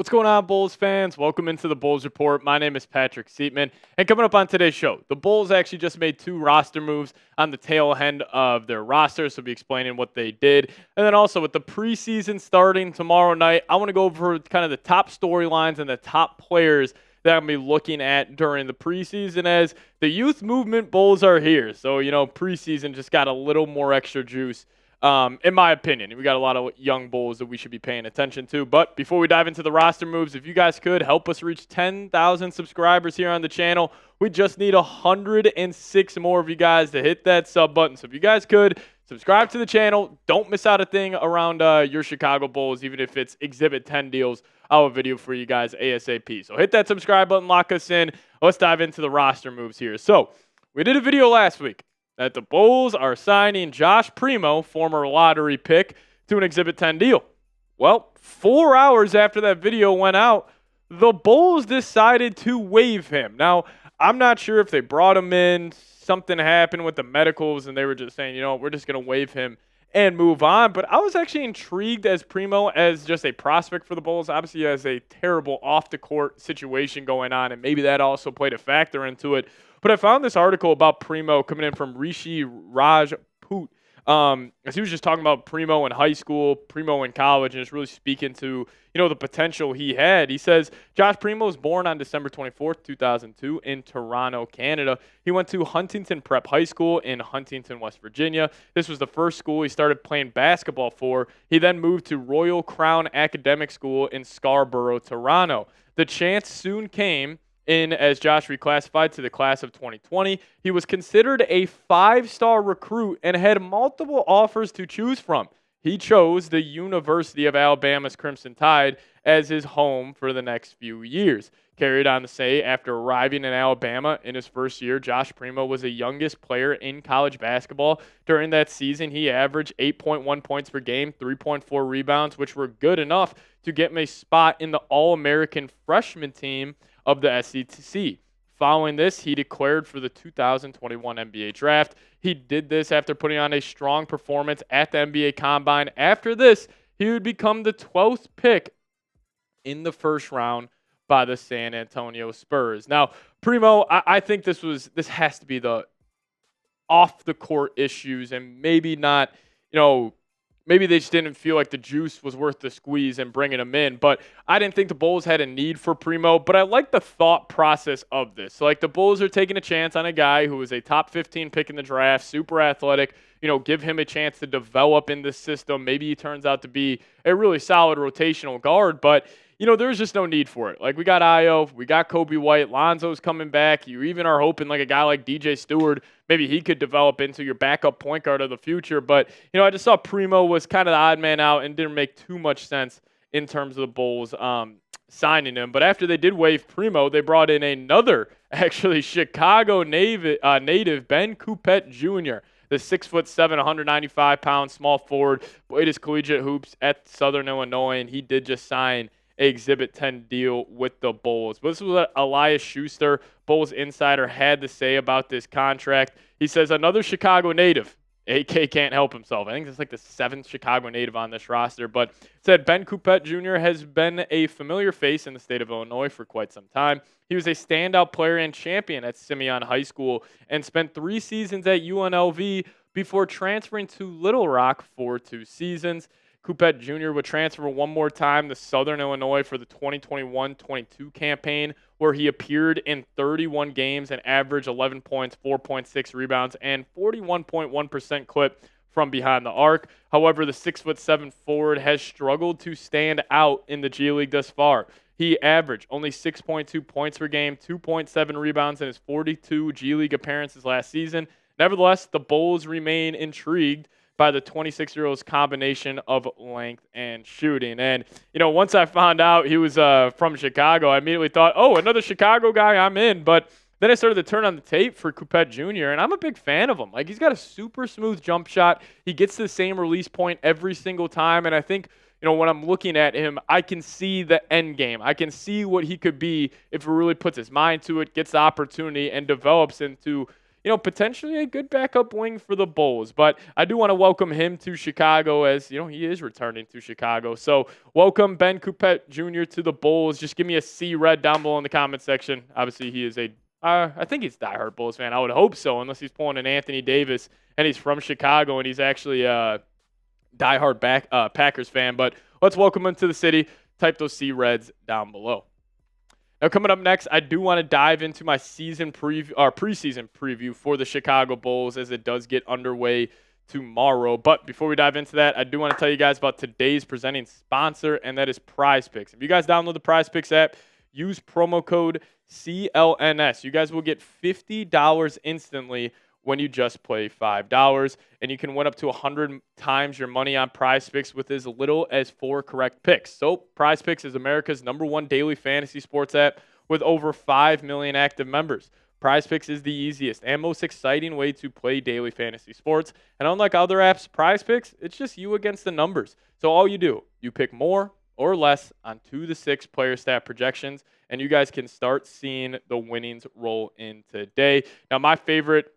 What's going on, Bulls fans? Welcome into the Bulls Report. My name is Patrick Siepman. And coming up on today's show, the Bulls actually just made 2 roster moves on the tail end of their roster, so we'll be explaining what they did. And then also with the preseason starting tomorrow night, I want to go over kind of the top storylines and the top players that I'm going to be looking at during the preseason, as the youth movement Bulls are here. So, preseason just got a little more extra juice. In my opinion, we got a lot of young Bulls that we should be paying attention to. But before we dive into the roster moves, if you guys could help us reach 10,000 subscribers here on the channel, we just need 106 more of you guys to hit that sub button. So if you guys could subscribe to the channel, don't miss out a thing around your Chicago Bulls, even if it's Exhibit 10 deals. I'll have a video for you guys ASAP. So hit that subscribe button, lock us in. Let's dive into the roster moves here. So we did a video last week that the Bulls are signing Josh Primo, former lottery pick, to an Exhibit 10 deal. Well, 4 hours after that video went out, the Bulls decided to waive him. Now, I'm not sure if they brought him in, something happened with the medicals, and they were just saying, we're just going to waive him and move on. But I was actually intrigued as Primo as just a prospect for the Bulls. Obviously, he has a terrible off-the-court situation going on, and maybe that also played a factor into it. But I found this article about Primo coming in from Rishi Rajput. As he was just talking about Primo in high school, Primo in college, and just really speaking to, the potential he had. He says, Josh Primo was born on December 24th, 2002 in Toronto, Canada. He went to Huntington Prep High School in Huntington, West Virginia. This was the first school he started playing basketball for. He then moved to Royal Crown Academic School in Scarborough, Toronto. The chance soon came in as Josh reclassified to the class of 2020. He was considered a 5-star recruit and had multiple offers to choose from. He chose the University of Alabama's Crimson Tide as his home for the next few years. Carried on to say, after arriving in Alabama in his first year, Josh Primo was the youngest player in college basketball. During that season, he averaged 8.1 points per game, 3.4 rebounds, which were good enough to get him a spot in the All-American freshman team of the SEC. Following this, he declared for the 2021 NBA Draft. He did this after putting on a strong performance at the NBA Combine. After this, he would become the 12th pick in the first round by the San Antonio Spurs. Now, Primo, I think this has to be the off-the-court issues, and maybe not, maybe they just didn't feel like the juice was worth the squeeze and bringing him in. But I didn't think the Bulls had a need for Primo. But I like the thought process of this. So, the Bulls are taking a chance on a guy who was a top 15 pick in the draft, super athletic. Give him a chance to develop in this system. Maybe he turns out to be a really solid rotational guard. But, there's just no need for it. We got Ayo, we got Kobe White, Lonzo's coming back. You even are hoping a guy like DJ Stewart, maybe he could develop into your backup point guard of the future. But, I just saw Primo was kind of the odd man out and didn't make too much sense in terms of the Bulls signing him. But after they did waive Primo, they brought in another, actually, Chicago native, Ben Coupet Jr., the 6'7", 195-pound small forward, played his collegiate hoops at Southern Illinois, and he did just sign an Exhibit 10 deal with the Bulls. But this was what Elias Schuster, Bulls insider, had to say about this contract. He says, another Chicago native, AK can't help himself. I think it's the 7th Chicago native on this roster. But said Ben Coupet Jr. has been a familiar face in the state of Illinois for quite some time. He was a standout player and champion at Simeon High School and spent 3 seasons at UNLV before transferring to Little Rock for 2 seasons. Coupet Jr. would transfer one more time to Southern Illinois for the 2021-22 campaign, where he appeared in 31 games and averaged 11 points, 4.6 rebounds, and 41.1% clip from behind the arc. However, the 6'7" forward has struggled to stand out in the G League thus far. He averaged only 6.2 points per game, 2.7 rebounds in his 42 G League appearances last season. Nevertheless, the Bulls remain intrigued by the 26-year-old's combination of length and shooting. And, once I found out he was from Chicago, I immediately thought, oh, another Chicago guy, I'm in. But then I started to turn on the tape for Coupet Jr., and I'm a big fan of him. He's got a super smooth jump shot. He gets the same release point every single time, and I think, when I'm looking at him, I can see the end game. I can see what he could be if he really puts his mind to it, gets the opportunity, and develops into potentially a good backup wing for the Bulls. But I do want to welcome him to Chicago as, he is returning to Chicago. So welcome Ben Coupet Jr. to the Bulls. Just give me a C red down below in the comment section. Obviously, he is I think he's a diehard Bulls fan. I would hope so, unless he's pulling an Anthony Davis and he's from Chicago and he's actually a diehard Packers fan. But let's welcome him to the city. Type those C reds down below. Now, coming up next, I do want to dive into my preseason preview for the Chicago Bulls as it does get underway tomorrow. But before we dive into that, I do want to tell you guys about today's presenting sponsor, and that is PrizePicks. If you guys download the PrizePicks app, use promo code CLNS. You guys will get $50 instantly when you just play $5, and you can win up to 100 times your money on PrizePicks with as little as 4 correct picks. So PrizePicks is America's #1 daily fantasy sports app with over 5 million active members. PrizePicks is the easiest and most exciting way to play daily fantasy sports. And unlike other apps, PrizePicks, it's just you against the numbers. So all you do, you pick more or less on 2 to 6 player stat projections, and you guys can start seeing the winnings roll in today. Now, my favorite,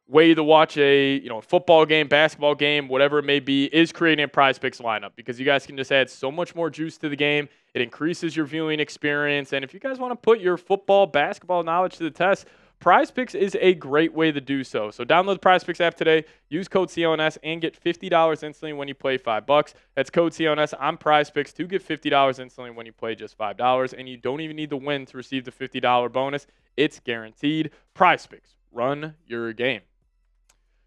way to watch a, football game, basketball game, whatever it may be, is creating a PrizePicks lineup because you guys can just add so much more juice to the game. It increases your viewing experience. And if you guys want to put your football, basketball knowledge to the test, PrizePicks is a great way to do so. So download the PrizePicks app today, use code CLNS, and get $50 instantly when you play $5. That's code CLNS on PrizePicks to get $50 instantly when you play just $5. And you don't even need to win to receive the $50 bonus. It's guaranteed. PrizePicks, run your game.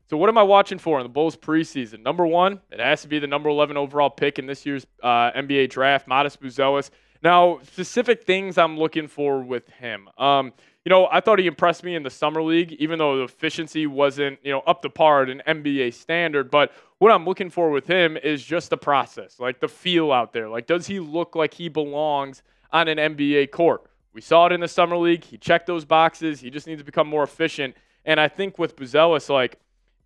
So what am I watching for in the Bulls preseason? Number one, it has to be the number 11 overall pick in this year's NBA draft, Matas Buzelis. Now, specific things I'm looking for with him. I thought he impressed me in the summer league, even though the efficiency wasn't, up to par at an NBA standard. But what I'm looking for with him is just the process, like the feel out there. Like, does he look like he belongs on an NBA court? We saw it in the summer league. He checked those boxes. He just needs to become more efficient. And I think with Buzelis,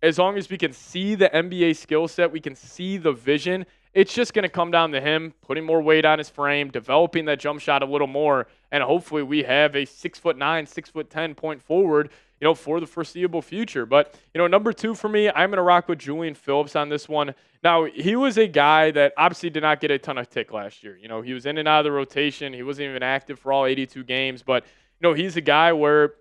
as long as we can see the NBA skill set, we can see the vision, it's just going to come down to him putting more weight on his frame, developing that jump shot a little more, and hopefully we have a 6'9", 6'10" point forward, for the foreseeable future. But, number 2 for me, I'm going to rock with Julian Phillips on this one. Now, he was a guy that obviously did not get a ton of tick last year. He was in and out of the rotation. He wasn't even active for all 82 games. But, he's a guy where,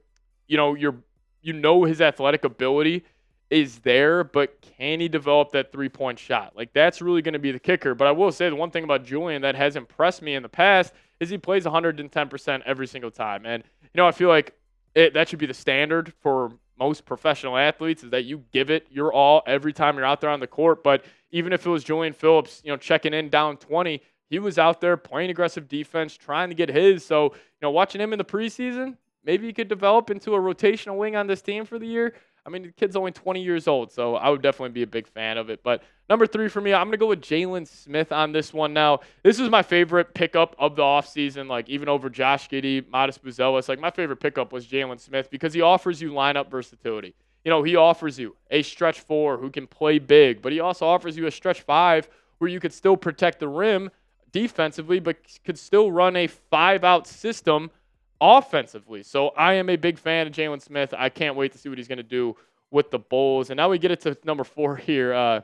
his athletic ability is there, but can he develop that three-point shot? That's really going to be the kicker. But I will say the one thing about Julian that has impressed me in the past is he plays 110% every single time. And, I feel like that should be the standard for most professional athletes is that you give it your all every time you're out there on the court. But even if it was Julian Phillips, checking in down 20, he was out there playing aggressive defense, trying to get his. So, watching him in the preseason, maybe he could develop into a rotational wing on this team for the year. I mean, the kid's only 20 years old, so I would definitely be a big fan of it. But number 3 for me, I'm going to go with Jalen Smith on this one. Now, this is my favorite pickup of the offseason, even over Josh Giddey, Matas Buzelis. My favorite pickup was Jalen Smith because he offers you lineup versatility. He offers you a stretch 4 who can play big, but he also offers you a stretch 5 where you could still protect the rim defensively, but could still run a 5-out system offensively. So I am a big fan of Jalen Smith. I can't wait to see what he's going to do with the Bulls. And now we get it to number 4 here,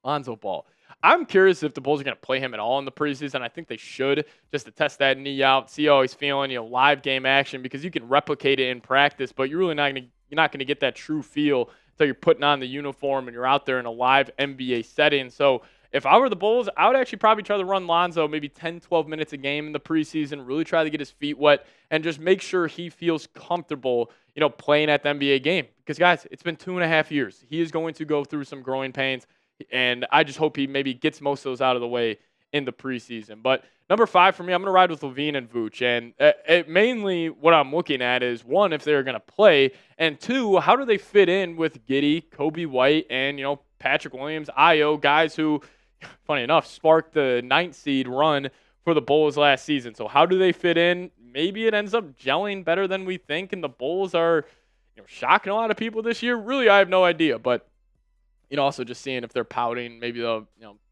Lonzo Ball. I'm curious if the Bulls are going to play him at all in the preseason. I think they should, just to test that knee out, see how he's feeling, live game action, because you can replicate it in practice, but you're really not going to get that true feel until you're putting on the uniform and you're out there in a live NBA setting. So if I were the Bulls, I would actually probably try to run Lonzo maybe 10, 12 minutes a game in the preseason, really try to get his feet wet, and just make sure he feels comfortable, playing at the NBA game. Because, guys, it's been 2.5 years. He is going to go through some growing pains, and I just hope he maybe gets most of those out of the way in the preseason. But number 5 for me, I'm going to ride with Levine and Vooch. And mainly what I'm looking at is, 1, if they're going to play, and 2, how do they fit in with Giddey, Kobe White, and, Patrick Williams, Ayo, guys who, funny enough, sparked the 9th seed run for the Bulls last season. So how do they fit in? Maybe it ends up gelling better than we think, and the Bulls are shocking a lot of people this year. Really, I have no idea. But, also just seeing if they're pouting, maybe they'll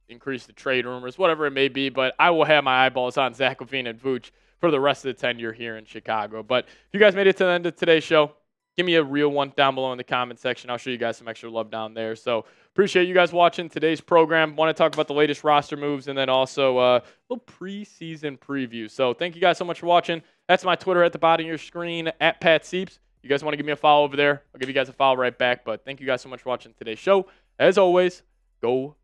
increase the trade rumors, whatever it may be. But I will have my eyeballs on Zach LaVine and Vooch for the rest of the tenure here in Chicago. But if you guys made it to the end of today's show, give me a real one down below in the comment section. I'll show you guys some extra love down there. So appreciate you guys watching today's program. Want to talk about the latest roster moves and then also a little preseason preview. So thank you guys so much for watching. That's my Twitter at the bottom of your screen, at Pat Sieps. You guys want to give me a follow over there, I'll give you guys a follow right back. But thank you guys so much for watching today's show. As always, go